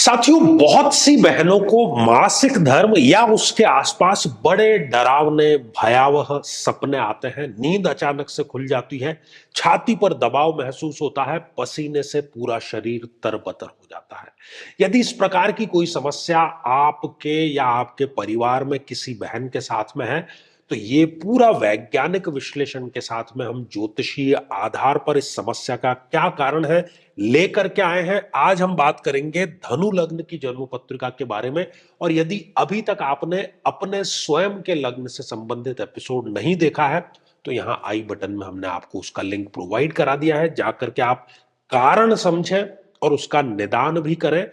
साथियों, बहुत सी बहनों को मासिक धर्म या उसके आसपास बड़े डरावने भयावह सपने आते हैं। नींद अचानक से खुल जाती है, छाती पर दबाव महसूस होता है, पसीने से पूरा शरीर तरबतर हो जाता है। यदि इस प्रकार की कोई समस्या आपके या आपके परिवार में किसी बहन के साथ में है, तो ये पूरा वैज्ञानिक विश्लेषण के साथ में हम ज्योतिषीय आधार पर इस समस्या का क्या कारण है लेकर के आए हैं। आज हम बात करेंगे धनु लग्न की जन्म पत्रिका के बारे में। और यदि अभी तक आपने अपने स्वयं के लग्न से संबंधित एपिसोड नहीं देखा है, तो यहां आई बटन में हमने आपको उसका लिंक प्रोवाइड करा दिया है। जाकर के आप कारण समझें और उसका निदान भी करें।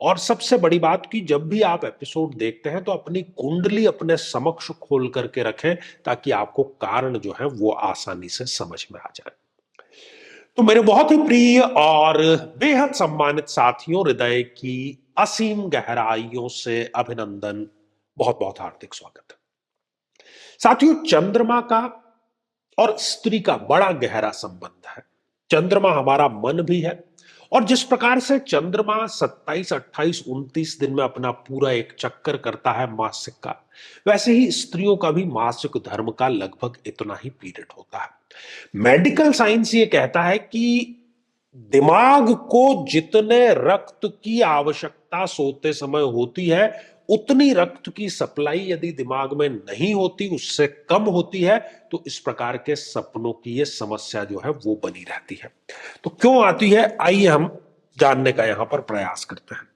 और सबसे बड़ी बात कि जब भी आप एपिसोड देखते हैं तो अपनी कुंडली अपने समक्ष खोल करके रखें, ताकि आपको कारण जो है वो आसानी से समझ में आ जाए। तो मेरे बहुत ही प्रिय और बेहद सम्मानित साथियों, हृदय की असीम गहराइयों से अभिनंदन, बहुत बहुत हार्दिक स्वागत है। साथियों, चंद्रमा का और स्त्री का बड़ा गहरा संबंध है। चंद्रमा हमारा मन भी है, और जिस प्रकार से चंद्रमा 27, 28, 29 दिन में अपना पूरा एक चक्कर करता है मासिक का, वैसे ही स्त्रियों का भी मासिक धर्म का लगभग इतना ही पीरियड होता है। मेडिकल साइंस ये कहता है कि दिमाग को जितने रक्त की आवश्यकता सोते समय होती है, उतनी रक्त की सप्लाई यदि दिमाग में नहीं होती, उससे कम होती है, तो इस प्रकार के सपनों की ये समस्या जो है वो बनी रहती है। तो क्यों आती है, आइए हम जानने का यहां पर प्रयास करते हैं।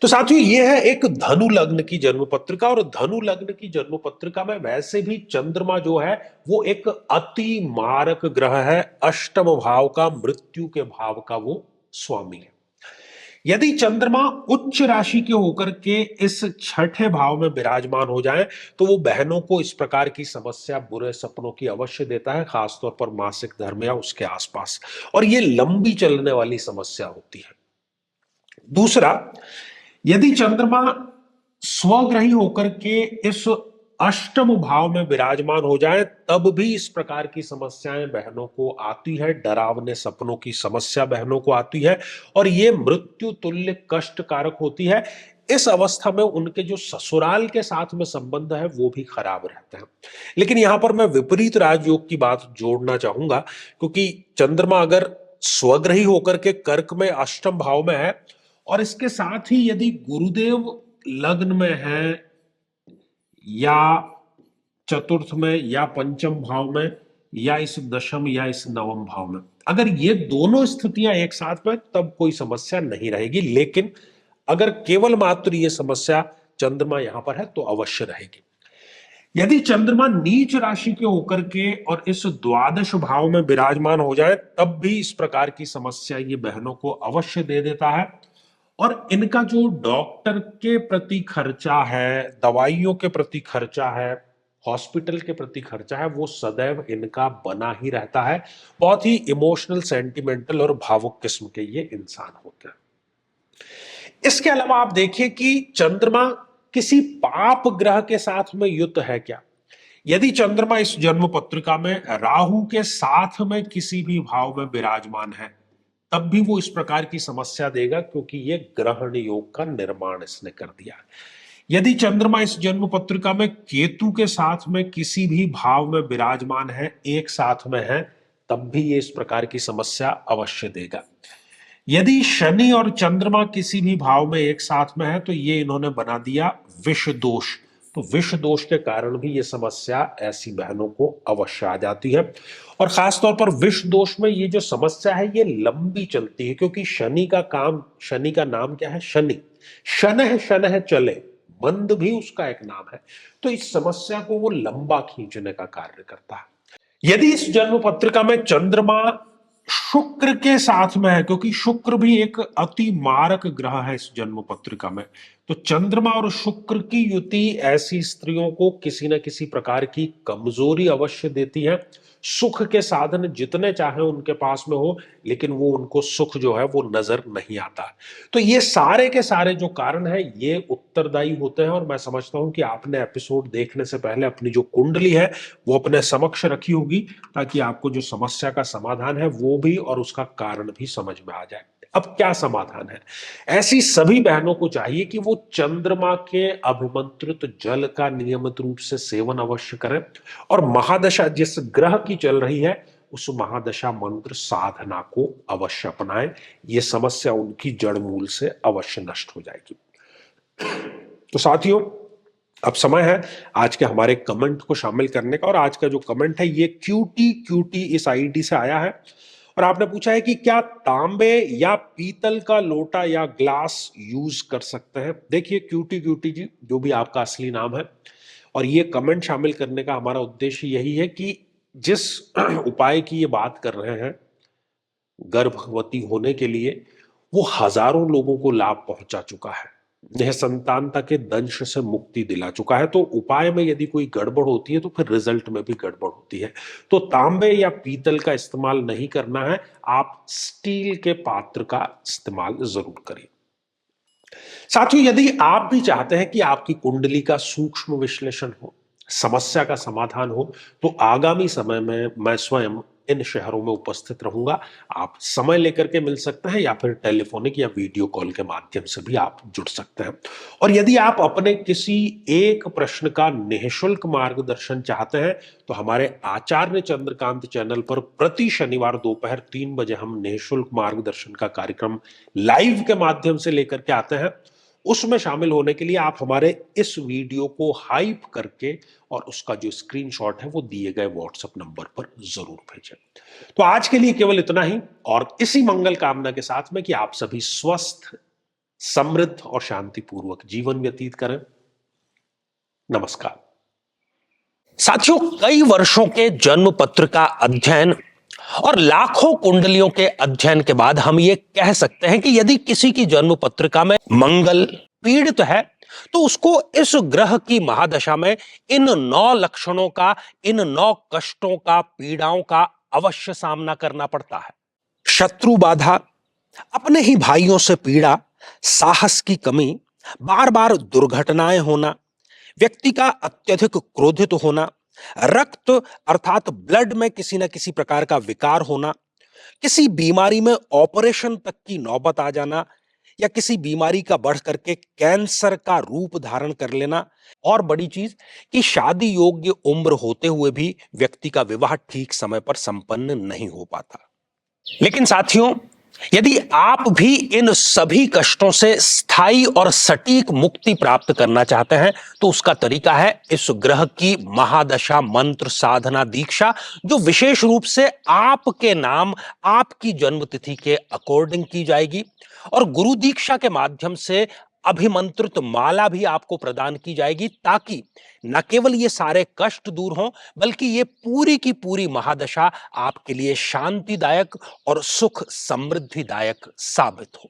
तो साथियों, ये है एक धनु लग्न की जन्म पत्रिका, और धनु लग्न की जन्म पत्रिका में वैसे भी चंद्रमा जो है वो एक अति मारक ग्रह है। अष्टम भाव का, मृत्यु के भाव का वो स्वामी है। यदि चंद्रमा उच्च राशि के होकर के इस छठे भाव में विराजमान हो जाए, तो वो बहनों को इस प्रकार की समस्या, बुरे सपनों की अवश्य देता है, खासतौर पर मासिक धर्म या उसके आसपास। और ये लंबी चलने वाली समस्या होती है। दूसरा, यदि चंद्रमा स्वग्रही होकर के इस अष्टम भाव में विराजमान हो जाए, तब भी इस प्रकार की समस्याएं बहनों को आती है। डरावने सपनों की समस्या बहनों को आती है, और ये मृत्यु तुल्य कष्टकारक होती है। इस अवस्था में उनके जो ससुराल के साथ में संबंध है वो भी खराब रहते हैं। लेकिन यहां पर मैं विपरीत राजयोग की बात जोड़ना चाहूंगा, क्योंकि चंद्रमा अगर स्वग्रही होकर के कर्क में अष्टम भाव में है, और इसके साथ ही यदि गुरुदेव लग्न में है, या चतुर्थ में, या पंचम भाव में, या इस दशम या इस नवम भाव में, अगर ये दोनों स्थितियां एक साथ में, तब कोई समस्या नहीं रहेगी। लेकिन अगर केवल मात्र ये समस्या चंद्रमा यहां पर है, तो अवश्य रहेगी। यदि चंद्रमा नीच राशि के होकर के और इस द्वादश भाव में विराजमान हो जाए, तब भी इस प्रकार की समस्या ये बहनों को अवश्य दे देता है। और इनका जो डॉक्टर के प्रति खर्चा है, दवाइयों के प्रति खर्चा है, हॉस्पिटल के प्रति खर्चा है, वो सदैव इनका बना ही रहता है। बहुत ही इमोशनल, सेंटिमेंटल और भावुक किस्म के ये इंसान होते हैं। इसके अलावा आप देखिए कि चंद्रमा किसी पाप ग्रह के साथ में युक्त है क्या। यदि चंद्रमा इस जन्म पत्रिका में राहु के साथ में किसी भी भाव में विराजमान है, तब भी वो इस प्रकार की समस्या देगा, क्योंकि ये ग्रहण योग का निर्माण इसने कर दिया। यदि चंद्रमा इस जन्म पत्रिका में केतु के साथ में किसी भी भाव में विराजमान है, एक साथ में है, तब भी ये इस प्रकार की समस्या अवश्य देगा। यदि शनि और चंद्रमा किसी भी भाव में एक साथ में है, तो ये इन्होंने बना दिया विष दोष। तो विष दोष के कारण भी ये समस्या ऐसी बहनों को अवश्य आ जाती है। और खासतौर पर विष दोष में ये जो समस्या है ये लंबी चलती है, क्योंकि शनि का काम, शनि का नाम क्या है, शनि। शन है चले, मंद भी उसका एक नाम है। तो इस समस्या को वो लंबा खींचने का कार्य करता है। यदि इस जन्म पत्रिका में चंद्रमा शुक्र के साथ में है, क्योंकि शुक्र भी एक अति मारक ग्रह है इस जन्म पत्रिका में, तो चंद्रमा और शुक्र की युति ऐसी स्त्रियों को किसी न किसी प्रकार की कमजोरी अवश्य देती है। सुख के साधन जितने चाहे उनके पास में हो, लेकिन वो उनको सुख जो है वो नजर नहीं आता। तो ये सारे के सारे जो कारण है ये उत्तरदायी होते हैं। और मैं समझता हूं कि आपने एपिसोड देखने से पहले अपनी जो कुंडली है वो अपने समक्ष रखी होगी, ताकि आपको जो समस्या का समाधान है वो भी और उसका कारण भी समझ में आ जाए। अब क्या समाधान है? ऐसी सभी बहनों को चाहिए कि वो चंद्रमा के अभिमंत्रित जल का नियमित रूप से सेवन अवश्य करें और महादशा जिस ग्रह की चल रही है उस महादशा मंत्र साधना को अवश्य अपनाएं। ये समस्या उनकी जड़ मूल से अवश्य नष्ट हो जाएगी। तो साथियों, अब समय है आज के हमारे कमेंट को शामिल करने का। और आज का जो कमेंट है ये क्यूटी क्यूटी इस आईडी से आया है और आपने पूछा है कि क्या तांबे या पीतल का लोटा या ग्लास यूज कर सकते हैं। देखिए क्यूटी क्यूटी जी, जो भी आपका असली नाम है, और ये कमेंट शामिल करने का हमारा उद्देश्य यही है कि जिस उपाय की ये बात कर रहे हैं गर्भवती होने के लिए, वो हजारों लोगों को लाभ पहुंचा चुका है, निसंतानता के दंश से मुक्ति दिला चुका है। तो उपाय में यदि कोई गड़बड़ होती है तो फिर रिजल्ट में भी गड़बड़ होती है। तो तांबे या पीतल का इस्तेमाल नहीं करना है, आप स्टील के पात्र का इस्तेमाल जरूर करिए। साथियों, यदि आप भी चाहते हैं कि आपकी कुंडली का सूक्ष्म विश्लेषण हो, समस्या का समाधान हो, तो आगामी समय में मैं स्वयं इन शहरों में उपस्थित रहूंगा। आप समय लेकर के मिल सकते हैं या फिर टेलीफोनिक या वीडियो कॉल के माध्यम से भी आप जुड़ सकते हैं। और यदि आप अपने किसी एक प्रश्न का निःशुल्क मार्गदर्शन चाहते हैं तो हमारे आचार्य चंद्रकांत चैनल पर प्रति शनिवार दोपहर 3 बजे हम निःशुल्क मार्गदर्शन का कार्यक्रम लाइव के माध्यम से लेकर के आते हैं। उसमें शामिल होने के लिए आप हमारे इस वीडियो को हाइप करके और उसका जो स्क्रीनशॉट है वो दिए गए व्हाट्सएप नंबर पर जरूर भेजें। तो आज के लिए केवल इतना ही, और इसी मंगल कामना के साथ में कि आप सभी स्वस्थ, समृद्ध और शांतिपूर्वक जीवन व्यतीत करें। नमस्कार। साथियों, कई वर्षों के जन्म पत्र का अध्ययन और लाखों कुंडलियों के अध्ययन के बाद हम ये कह सकते हैं कि यदि किसी की जन्म पत्रिका में मंगल पीड़ित है तो उसको इस ग्रह की महादशा में इन 9 लक्षणों का, इन 9 कष्टों का, पीड़ाओं का अवश्य सामना करना पड़ता है। शत्रु बाधा, अपने ही भाइयों से पीड़ा, साहस की कमी, बार बार दुर्घटनाएं होना, व्यक्ति का अत्यधिक क्रोधित होना, रक्त अर्थात ब्लड में किसी न किसी प्रकार का विकार होना, किसी बीमारी में ऑपरेशन तक की नौबत आ जाना, या किसी बीमारी का बढ़ करके कैंसर का रूप धारण कर लेना, और बड़ी चीज कि शादी योग्य उम्र होते हुए भी व्यक्ति का विवाह ठीक समय पर संपन्न नहीं हो पाता। लेकिन साथियों, यदि आप भी इन सभी कष्टों से स्थायी और सटीक मुक्ति प्राप्त करना चाहते हैं तो उसका तरीका है इस ग्रह की महादशा मंत्र साधना दीक्षा, जो विशेष रूप से आपके नाम, आपकी जन्मतिथि के अकॉर्डिंग की जाएगी। और गुरु दीक्षा के माध्यम से अभिमंत्रित माला भी आपको प्रदान की जाएगी, ताकि न केवल ये सारे कष्ट दूर हों बल्कि ये पूरी की पूरी महादशा आपके लिए शांतिदायक और सुख समृद्धिदायक साबित हो।